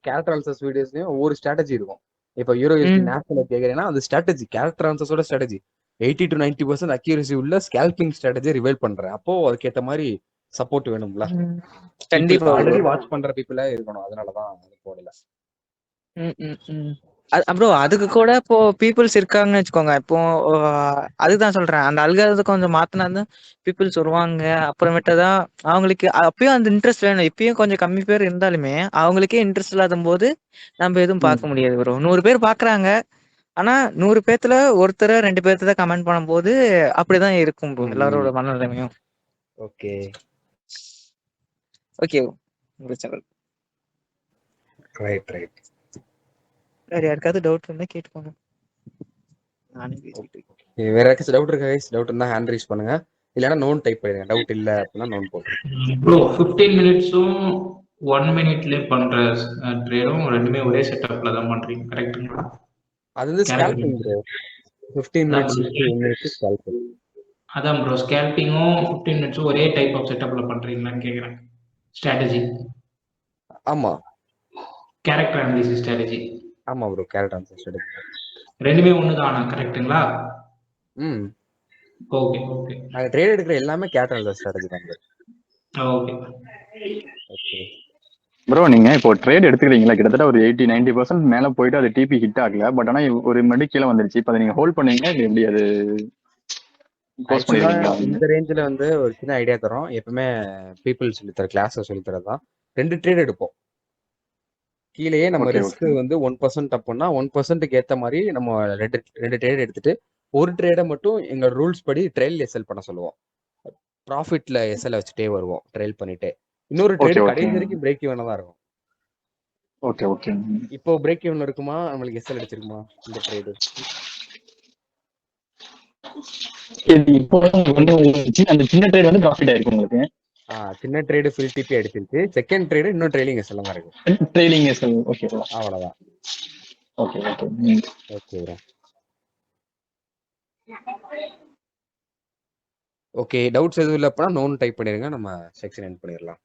கேரக்டர் அனாலிசிஸ் வீடியோஸ்லயும் ஒவ்வொரு ஸ்ட்ராட்டஜி இருக்கும். இப்போ யூரோ ம். நேஷனல் கேக்குறீங்கன்னா அது ஸ்ட்ராட்டஜி, கேரக்டர் ஆன்சர்ஸோட ஸ்ட்ராட்டஜி 80 to 90% அக்யூரசி உள்ள ஸ்கேல்பிங் ஸ்ட்ராட்டஜி ரிவைல் பண்றேன். அப்போ அதுக்கேற்ற மாதிரி சப்போர்ட் வேணும்ல. ம். பீப்புள் கண்டிப்பா ப்ரோ. ஆல்ரெடி வாட்ச் பண்ற பீப்புளா இருக்கணும். அதனாலதான் அது போடல. ப்ரோ அதுக்கு கூட இப்போ பீப்புள்ஸ் இருக்காங்கன்னு வச்சுக்கோங்க. இப்போ அதுதான் சொல்றேன். அந்த அல்காரத்தை கொஞ்சம் மாத்தினா பீப்புள்ஸ் வருவாங்க. அப்புறமேட்டு தான் அவங்களுக்கு அப்பயும் அந்த இன்ட்ரெஸ்ட் வேணும். இப்பயும் கொஞ்சம் கம்மி பேர் இருந்தாலுமே அவங்களுக்கே இன்ட்ரெஸ்ட் இல்லாத போது நம்ம எதுவும் பார்க்க முடியாது ப்ரோ. 100 பேர் பாக்குறாங்க. ஆனா 100 பேத்துல ஒருத்தர் 2 பேர்த்து தான் கமெண்ட் பண்ணும்போது அப்படிதான் இருக்கும் ப்ரோ எல்லாரோட மனநிலைமையும். Okay okay right. வேற யாருக்காவது டவுட் இருந்தா கேட்டுக்கோங்க. நானே பேசிட்டு இருக்கேன். வேற யாராச்சும் டவுட் இருக்கா கைஸ்? டவுட் இருந்தா ஹேண்ட் ரைஸ் பண்ணுங்க, இல்லைன்னா நோன் டைப் பண்ணிடுங்க. டவுட் இல்ல அப்படின்னா நோன் போட்டுருங்க. ப்ரோ 15 மினிட்ஸும் 1 மினிட்லேயே பண்ற ட்ரேடும் ரெண்டுமே ஒரே செட்டப்ல தான் பண்றீங்க கரெக்ட்டுங்களா? அது வந்து scalping bro. 15 minutes 1 minutes scalping. அதான் ப்ரோ ஸ்கேல்பிங்கும் 15 மினிட்ஸும் ஒரே டைப் ஆஃப் செட்டப்ல பண்றீங்களான்னு கேக்குறேன். ஸ்ட்ராட்டஜி ஆமா கேரக்டர் அனாலிசிஸ் ஸ்ட்ராட்டஜி ஆமா ப்ரோ, கேரக்டர் ஆன்சர் ஸ்ட்ராட்டஜி ரெண்டுமே ஒண்ணுதானா? கரெக்ட்டுங்களா? ஓகே நாங்க ட்ரேட் எடுக்கிற எல்லாமே கேரக்டர் ஆன்சர் ஸ்ட்ராட்டஜி தான் ப்ரோ. ஓகே ஓகே ப்ரோ நீங்க இப்போ ட்ரேட் எடுத்துக்கிறீங்களா, கிட்டத்தட்ட ஒரு 80-90% மேல போயிட்டு அது டிபி ஹிட் ஆகல. பட் ஆனா ஒரு மணி கீழே வந்துருச்சு. இப்போ அதை நீங்க ஹோல்ட் பண்ணீங்கன்னா இது எப்படி அது க்ளோஸ் ஆக்சுவலா பண்ணிடுவீங்களா? இந்த ரேஞ்சில் வந்து ஒரு சின்ன ஐடியா தரோம். எப்பவுமே பீப்புள் சொல்லித்தர கிளாஸை சொல்லித்தரது தான். 2 ட்ரேட் எடுப்போம். கீழேயே நம்ம ஓகே ரிஸ்க் ஓகே வந்து 1% அப்படின்னா 1%க்கு ஏற்ற மாதிரி நம்ம ரெண்டு ட்ரேட் எடுத்துட்டு ஒரு ட்ரேடை மட்டும் எங்க ரூல்ஸ் படி ட்ரெயில் எஸ்எல் பண்ண சொல்லுவோம். ப்ராஃபிட்ல எஸ்எல் வச்சுட்டே வருவோம் ட்ரெயில் பண்ணிட்டு. இன்னொரு ஓகே ட்ரேட் ஓகே கடைசி வரைக்கும் பிரேக் ஈவனா தான் இருக்கும். ஓகே ஓகே இப்போ பிரேக் ஈவன் இருக்குமா, நம்மளுக்கு எஸ்எல் அடிச்சிருக்குமா இந்த ட்ரேடு? இப்போ வந்து அந்த சின்ன ட்ரேட் வந்து ப்ராஃபிட் ஆயிருக்கு உங்களுக்கு. சின்ன ட்ரேடு ஃபுல் டிபி அடிச்சிருச்சு. செகண்ட் ட்ரேடு இன்னும் ட்ரெயிலிங் எஸ்எல் தான் இருக்கு. ட்ரெயிலிங் ஓகே அவ்வளவுதான். Okay okay okay bro. Okay doubts எதுவும் இல்லை அப்படின்னா நோன் டைப் பண்ணிருங்க, நம்ம செக்ஷன் எண்ட் பண்ணிடலாம்.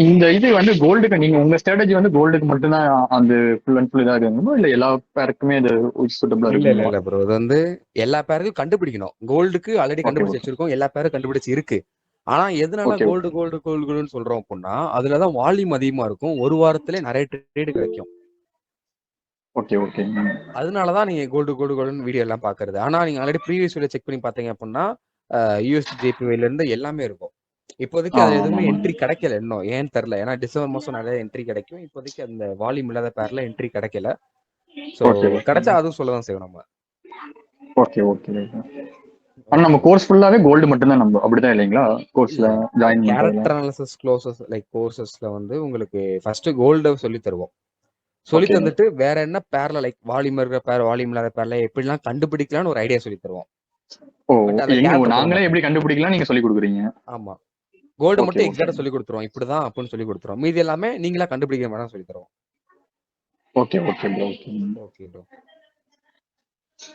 இந்த இது வந்து கோல்டுக்கு நீங்க உங்க ஸ்ட்ராட்டஜி வந்து கோல்டுக்கு மட்டும்தான் அந்த ஃபுல் அண்ட் ஃபுல் இதாக இருக்கணுமா, இல்ல எல்லா பேருக்குமே அது சூட்டபிளா இருக்குமா? இல்ல ப்ரோ, இது வந்து எல்லா பேருக்கும் கண்டுபிடிக்கணும். கோல்டுக்கு ஆல்ரெடி ஓகே கண்டுபிடிச்சு ஓகே வச்சிருக்கோம், எல்லா பேரும் கண்டுபிடிச்சு இருக்கு. ஆனா எதனால ஓகே கோல்டுன்னு சொல்றோம் அப்படின்னா அதுலதான் வால்யூம் அதிகமா இருக்கும். ஒரு வாரத்திலே நிறைய ட்ரேடு கிடைக்கும். ஓகே ஓகே அதனாலதான் நீங்க கோல்டுன்னு வீடியோ எல்லாம் பாக்குறது. ஆனா நீங்க ஆல்ரெடி ப்ரீவியஸ் வீடியோ செக் பண்ணி பாத்தீங்க அப்படின்னா யூஎஸ்டி ஜேபிஒய்ல இருந்து எல்லாமே இருக்கும். இப்போதைக்கு அதுல ஆமா எதுவுமே ஆமா என்ட்ரி கிடைக்கல இன்னும், ஏன்னு தெரியல. ஏன்னா டிசம்பர் மாசம் நிறைய என்ட்ரி கிடைக்கும். இப்போதைக்கு அந்த வால்யூம் இல்லாத பேர்ல என்ட்ரி கிடைக்கல. சோ ஓகே ஓகே கிடைச்சா அதுவும் சொல்லதான் செய்வோம் நம்ம. ஓகே ஓகே ஆனா நம்ம கோர்ஸ் ஃபுல்லாவே கோல்டு மட்டும்தான், நம்ம அப்படிதான் இல்லைங்களா? கோர்ஸ்ல ஜாயின் பண்றதுல கேரக்டர் அனாலிசிஸ் க்ளோசஸ் லைக் கோர்சஸ்ல வந்து உங்களுக்கு ஃபர்ஸ்ட் கோல்டு சொல்லி தருவோம். சொல்லி ஓகே தந்துட்டு வேற என்ன பேர்ல லைக் வால்யூம் இருக்கிற பேர், வால்யூம் இல்லாத பேர்ல எப்படிலாம் கண்டுபிடிக்கலாம்னு ஒரு ஐடியா சொல்லி தருவோம். ஓ பட் அந்த எங்க கேரக்டர் போட நாங்களே மாட்டோம். எப்படி கண்டுபிடிக்கலாம் நீங்க சொல்லி கொடுக்குறீங்க? ஆமா, கோல்டு ஓகே மட்டும் ஓகே எக்ஸாக்டா சொல்லி கொடுத்துருவோம். இப்படிதான் அப்படின்னு சொல்லி கொடுத்துருவோம். மீதி எல்லாமே நீங்களா கண்டுபிடிக்கிற மாதிரி சொல்லி தருவோம். Okay okay bro okay bro.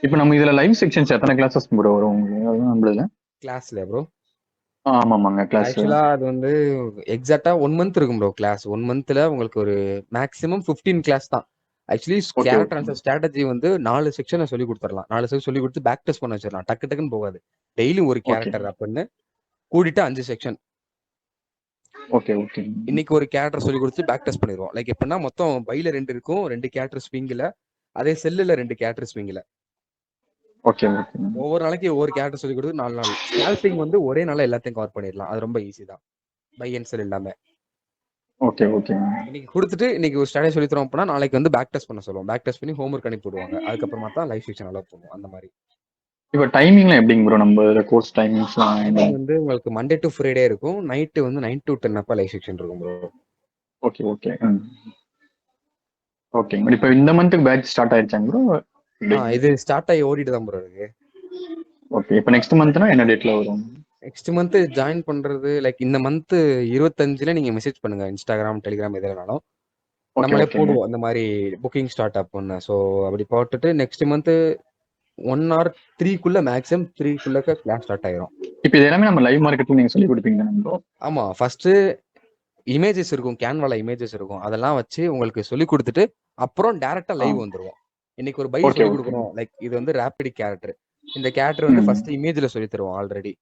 இப்போ நம்ம இதுல லைவ் செக்ஷன்ஸ் எத்தனை கிளாஸஸ் ப்ரோ வரும் உங்களுக்கு நம்மளதுல? கிளாஸ்ல ப்ரோ ஆமாமாங்க கிளாஸ். ஆக்சுவலா அது வந்து எக்ஸாக்டா 1 மந்த் இருக்கும் ப்ரோ கிளாஸ். 1 மந்த்ல உங்களுக்கு ஒரு மேக்ஸிமம் 15 கிளாஸ் தான். Actually okay character okay answer strategy வந்து 4 செக்ஷனை சொல்லி கொடுத்துடலாம். 4 செக்ஷன் சொல்லி கொடுத்து பேக் டெஸ்ட் பண்ண வச்சிடலாம். டக்குன்னு போகாது. டெய்லியும் ஒரு ஓகே கேரக்டர் அப்படின்னு கூட்டிட்டு 5 செக்ஷன். ஓகே ஓகே இன்னைக்கு ஒரு கேரக்டர் சொல்லி கொடுத்து பேக் டெஸ்ட் பண்ணிடுவோம். லைக் எப்படின்னா மொத்தம் பைல 2 இருக்கும், 2 கேரக்டர் ஸ்விங்கில், அதே செல்லுல 2 கேரக்டர் ஸ்விங்கில். ஓகே ஓகே ஒவ்வொரு நாளைக்கு ஒவ்வொரு கேரக்டர் சொல்லி கொடுத்து 4 நாள். ஸ்கேல்பிங் வந்து ஒரே நாள் எல்லாத்தையும் கவர் பண்ணிடலாம். அது ரொம்ப ஈஸி தான், பை அண்ட் செல் இல்லாம. ஓகே ஓகே இன்னைக்கு கொடுத்துட்டு இன்னைக்கு ஒரு ஸ்ட்ராட்டஜி சொல்லி தரோம் அப்படின்னா நாளைக்கு வந்து பேக் டெஸ்ட் பண்ண சொல்லுவோம். பேக் டெஸ்ட் பண்ணி ஹோம்ஒர்க் அனுப்பி விடுவாங்க. அதுக்கப்புறமா தான் லைவ் செக்ஷன் அலோவ் பண்ணுவோம். அந்த மாதிரி. இப்போ டைமிங்லாம் எப்படிங்க ப்ரோ நம்ம கோர்ஸ் டைமிங்ஸ்லாம்? டைமிங் வந்து உங்களுக்கு மண்டே டு ஃப்ரைடே இருக்கும். நைட்டு வந்து 9 to 10 அப்போ லைவ் செக்ஷன் இருக்கும் ப்ரோ. ஓகே ஓகே ஓகேங்க. இப்போ இந்த மந்த்துக்கு பேட்ச் ஸ்டார்ட் ஆயிடுச்சாங்க ப்ரோ? இது ஸ்டார்ட் ஆகி ஓடிட்டு தான் ப்ரோ இருக்கு. ஓகே இப்போ நெக்ஸ்ட் மந்த்னா என்ன டேட்ல வரும்? நெக்ஸ்ட் மந்த் ஜாயின் பண்றது லைக் இந்த மந்த் 25ல நீங்க மெசேஜ் பண்ணுங்க, இன்ஸ்டாகிராம் டெலிகிராம் எதுனாலும் ஓகே நம்மளே ஓகேங்க போடுவோம் இந்த மாதிரி புக்கிங் ஸ்டார்ட் அப்னு. ஸோ அப்படி போட்டுட்டு நெக்ஸ்ட் மந்த் 1 or 3க்குள்ள மேக்ஸிமம் 3க்குள்ள கிளாஸ் ஸ்டார்ட் ஆயிரும். இப்போ இது எல்லாமே நம்ம லைவ் மார்க்கெட்டிங் நீங்க சொல்லி கொடுப்பீங்க ப்ரோ? ஆமா, ஃபர்ஸ்ட் இமேஜஸ் இருக்கும், கேன்வால இமேஜஸ் இருக்கும். அதெல்லாம் வச்சு உங்களுக்கு சொல்லிக் குடுத்துட்டு, அப்புறம் டைரக்ட்டா ஆ. லைவ் வந்துருவோம். இன்னைக்கு ஒரு பை ஓகே, சொல்லிக் ஓகே. குடுக்குறோம். லைக் இது வந்து ரேபிட் கேரக்டர். இந்த கேரக்டர் வந்து ம். ஃபர்ஸ்ட் இமேஜ்ல சொல்லித் தருவோம் ஆல்ரெடி.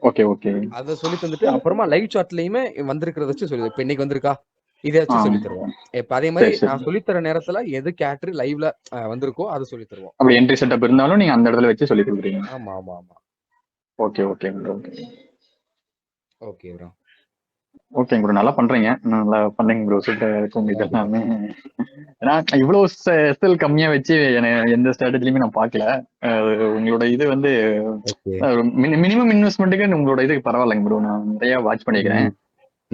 Okay, okay. அத சொல்லி தந்துட்டு, அப்புறமா லைவ் சாட்லயுமே வந்திருக்கிறத வச்சு இப்ப இன்னைக்கு வந்திருக்கா? இத ஆ. வச்சு சொல்லித் தருவோம். இப்ப அதே மாரி சரி, சரி. நான் சொல்லித் தர நேரத்துல எது கேரக்டர் லைவ்ல வந்திருக்கோ அத சொல்லித் தருவோம். அப்படி என்ட்ரி செட்டப் இருந்தாலும் நீங்க அந்த இடத்துல வச்சு சொல்லிக் குடுக்குறீங்க. ஆமா, ஆமா, ஆமா. Okay, okay bro. Okay. Okay bro. ஓகேங்க ப்ரோ. நல்லா பண்றீங்க. நல்லா பண்ணீங்க ப்ரோ. சூப்பரா இருக்கு உங்க இது தேங்க் யூ, எல்லாமே. Thank you. ஏன்னா இவ்வளவு எஸ்எல் கம்மியா வச்சு எந்த ஸ்ட்ராட்டஜிலுமே நான் பார்க்கல. உங்களோட இது வந்து ஓகே. மினிமம் இன்வெஸ்ட்மெண்ட்டுக்கு உங்களோட இது பரவாயில்லைங்க ப்ரோ. நான் நிறைய வாட்ச் பண்ணிக்கிறேன். ம்.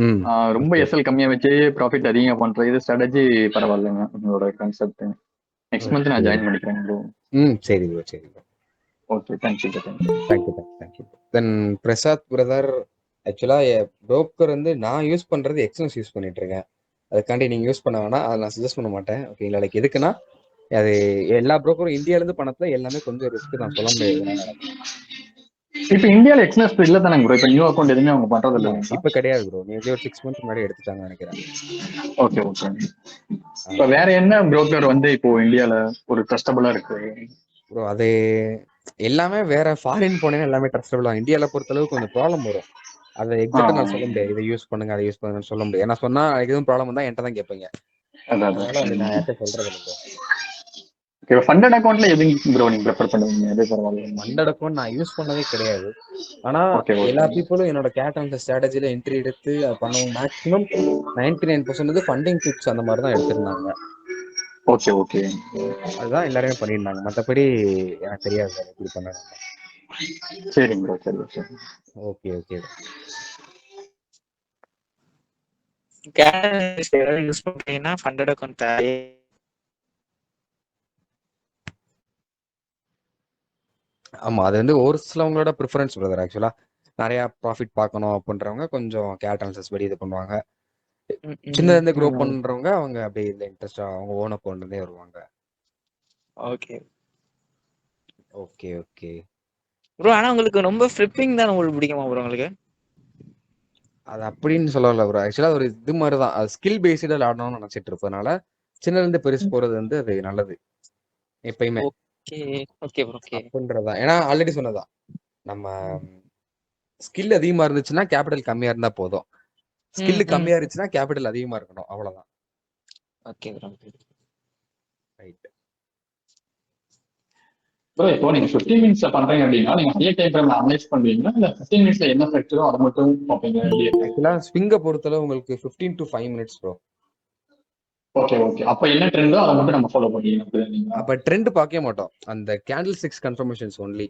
ம். ரொம்ப ஓகே. எஸ்எல் கம்மியா வச்சு ப்ராஃபிட் அதிகமா பண்ற இது ஸ்ட்ராட்டஜி பரவாயில்லைங்க உங்களோட கான்செப்ட். நெக்ஸ்ட் மந்த் நான் ஓகே. ஜாயின் பண்ணிக்கிறேன் ப்ரோ. சரி ப்ரோ, சரி bro. Okay, thank you bro. Thank you. Thank you, thank you. Then Prasad brother, ஆக்சுவலா புரோக்கர் வந்து நான் யூஸ் பண்றது எக்ஸன்ஸ் யூஸ் பண்ணிட்டு இருக்கேன். அதுக்காண்டி நீங்க யூஸ் பண்ண வேணாம். அதை நான் சஜஸ்ட் பண்ண மாட்டேன். ஓகேங்களா? லைக் எதுக்குன்னா, அது எல்லா புரோக்கரும் இந்தியால இருந்து பண்ணத்துல எல்லாமே கொஞ்சம் ரிஸ்க் தான், சொல்ல முடியாது என்ன நடக்கும். இப்ப இந்தியால எக்ஸ்னஸ் இல்ல தானே ப்ரோ. இப்ப நியூ அக்கௌண்ட் எதுவுமே அவங்க பண்றது ஆமா, இல்லைங்களா? இப்ப கிடையாது ப்ரோ. நியர்லி ஒரு 6 மந்த் முன்னாடி எடுத்துட்டாங்கன்னு நினைக்கிறேன். Okay, okay. இப்ப ஆமா வேற என்ன புரோக்கர் வந்து இப்போ இந்தியால ஒரு ட்ரஸ்டபிளா இருக்கு? ப்ரோ. அது எல்லாமே வேற ஃபாரின் போனேன்னா எல்லாமே ட்ரஸ்டபிளா. இந்தியால பொறுத்தளவு கொஞ்சம் ப்ராப்ளம் வரும். அதை ஆ, எக்ஸாக்டா நான் சொல்ல முடியாது. இதை யூஸ் பண்ணுங்க, அதை யூஸ் பண்ணுங்கன்னு சொல்ல முடியாது. ஏன்னா சொன்னா எதுவும் ப்ராப்ளம் வந்தா என்கிட்ட தான் கேட்பீங்க. அதான். அதனால வந்து நான் யார்கிட்ட சொல்றது இல்லை ப்ரோ. ஓகே, ஃபண்டட் அக்கௌண்ட்ல எது ப்ரோ நீங்க ப்ரிஃபர் பண்ணுவீங்க? எது பரவாயில்ல? ஃபண்டட் அக்கௌண்ட் நான் யூஸ் பண்ணதே கிடையாது. ஆனா ஓகே, எல்லா ஓகே. பீப்புளும் என்னோட கேட் அந்த ஸ்ட்ராட்டஜில என்ட்ரி எடுத்து அது பண்ணுவோம். மேக்ஸிமம் 99% ஃபண்டிங் டிப்ஸ் அந்த மாதிரி தான் எடுத்திருந்தாங்க. Okay, okay. அதுதான் எல்லாருமே பண்ணியிருந்தாங்க. மற்றபடி எனக்கு தெரியாது சார் எப்படி பண்ணணும். சரிங்க ப்ரோ. சரி, சரி. Okay, okay. யூஸ் பண்றீங்கன்னா ஃபண்டட் அக்கௌண்ட் ஆமா, அது வந்து ஒரு சிலவங்களோட ப்ரிஃபரன்ஸ் பிரதர். ஆக்சுவலா நிறைய ப்ராஃபிட் பார்க்கணும் அப்படின்றவங்க கொஞ்சம் கேட் அனாலிசிஸ் படி இது பண்ணுவாங்க. சின்னதுல இருந்து க்ரோ பண்றவங்க அவங்க அப்படி இல்லை இன்ட்ரெஸ்டா அவங்க ஓன் அக்கௌண்ட்ல இருந்தே வருவாங்க. Okay okay, okay. ப்ரோ. ஆனா உங்களுக்கு ரொம்ப ஃபிளிப்பிங் தான் உங்களுக்கு பிடிக்குமா ப்ரோ உங்களுக்கு? அது அப்படின்னு சொல்லல ப்ரோ. ஆக்சுவலா ஒரு இது மாதிரி தான். அது ஸ்கில் பேஸ்டு ஆடணும்னு நினைச்சிட்டு இருப்பதுனால சின்னதுல இருந்து பெருசு போறது வந்து அது நல்லது எப்பயுமே ஓகே ஓகே ப்ரோ. ஓகே. அப்படின்றதான். ஏன்னா ஆல்ரெடி சொன்னதான், நம்ம ஸ்கில் அதிகமா இருந்துச்சுன்னா கேபிட்டல் கம்மியா இருந்தா போதும். ஸ்கில் கம்மியா இருந்துச்சுன்னா கேபிட்டல் அதிகமா இருக்கணும், அவ்வளவுதான். Okay bro. ரைட் ப்ரோ, இப்போ நீங்க 15 மினிட்ஸ்ல பண்றீங்க அப்படின்னா நீங்க ஹையர் டைம் ஃப்ரேம்ல அனலைஸ் பண்ணுவீங்களா? இல்ல 15 மினிட்ஸ்ல என்ன ஸ்ட்ரக்சரோ அதை மட்டும் பார்ப்பீங்க? ஆக்சுவலா ஸ்விங்க பொறுத்தளவு உங்களுக்கு 15 to 5 minutes bro. Okay, okay. அப்ப என்ன ட்ரெண்டோ அதை மட்டும் நம்ம ஃபாலோ பண்ணிக்கலாம். அப்ப ட்ரெண்ட் பார்க்கவே மாட்டோம். அந்த candle sticks confirmations only.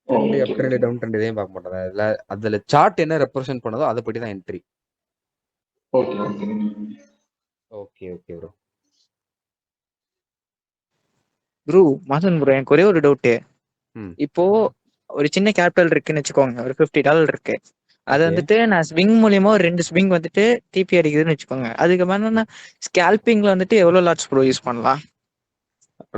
Trend, okay, up trend, down trend இதையும் பார்க்க மாட்டோம். அதுல சார்ட் என்ன ரெப்ரசென்ட் பண்ணதோ அதை படி தான் entry. Okay, okay. Okay, okay bro. Bro மாசன் ப்ரோ, எனக்கு ஒரே ஒரு டவுட். ம். இப்போ ஒரு சின்ன கேபிட்டல் இருக்குன்னு வச்சுக்கோங்க, ஒரு $50 இருக்கு. அது ஓகே. வந்துட்டு நான் ஸ்விங் மூலியமா ஒரு 2 ஸ்விங் வந்துட்டு டிபி அடிக்குதுன்னு வச்சுக்கோங்க. அதுக்கு மேல நான் ஸ்கேல்பிங்ல வந்துட்டு எவ்வளவு லாட்ஸ் ப்ரோ யூஸ் பண்ணலாம்?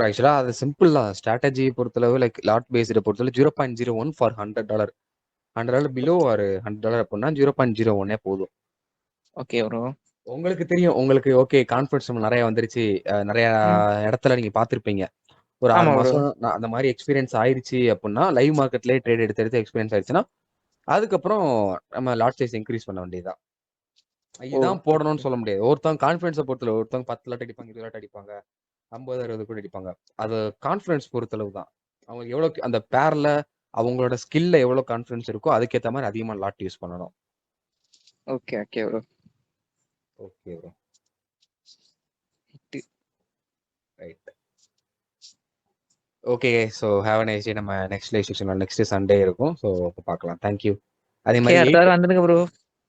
ஆக்சுவலா அது சிம்பிள் தான். ஸ்ட்ராட்டஜி பொறுத்தளவு லைக் லாட் பேஸ்டு பொறுத்தளவு 0.01 ஃபார் $100. $100 பிலோ ஒரு $100 அப்படின்னா 0.01 போதும். Okay bro. உங்களுக்கு தெரியும், உங்களுக்கு ஓகே கான்ஃபிடன்ஸ் நிறைய வந்துருச்சு. நிறைய இடத்துல நீங்க பார்த்துருப்பீங்க. ஒரு 6 ஆமா ப்ரோ. மாசம் நான் அந்த மாதிரி எக்ஸ்பீரியன்ஸ் ஆயிருச்சு அப்படின்னா, லைவ் மார்க்கெட்லேயே ட்ரேட் எடுத்து எடுத்து எக்ஸ்பீரியன்ஸ் ஆயிடுச்சுன்னா, அதுக்கப்புறம் நம்ம லாட் சைஸ் இன்க்ரீஸ் பண்ண வேண்டியதுதான். இதுதான் போடணும்னு சொல்ல முடியாது. ஒருத்தவங்க கான்ஃபிடன்ஸை பொறுத்தளவு ஒருத்தவங்க 10 லாட் அடிப்பாங்க, 20 லாட் அடிப்பாங்க, 50, 60 கூட அடிப்பாங்க. அது கான்ஃபிடன்ஸ் பொறுத்தளவு தான். அவங்க எவ்வளவு அந்த பேர்ல அவங்களோட ஸ்கில்ல எவ்வளவு கான்ஃபிடன்ஸ் இருக்கோ அதுக்கேற்ற மாதிரி அதிகமா லாட் யூஸ் பண்ணணும். Okay okay bro. Okay bro. Right. Okay. So have a nice day. நம்ம நெக்ஸ்ட் லைவ் செஷன்ல நெக்ஸ்ட் சண்டே இருக்கும். ஸோ பார்க்கலாம். தேங்க்யூ. அதே ஓகே, மாதிரி அடுத்த வாரம் வந்துடுங்க ப்ரோ.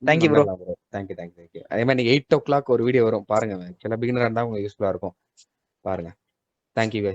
Thank you bro. வந்துடலாம் ப்ரோ. தேங்க்யூ. அதே மாதிரி நீங்க 8 o'clock ஒரு வீடியோ வரும் பாருங்க. ஆக்சுவலா பிகினரா இருந்தா உங்களுக்கு யூஸ்ஃபுல்லா இருக்கும். பாருங்க. தேங்க்யூ.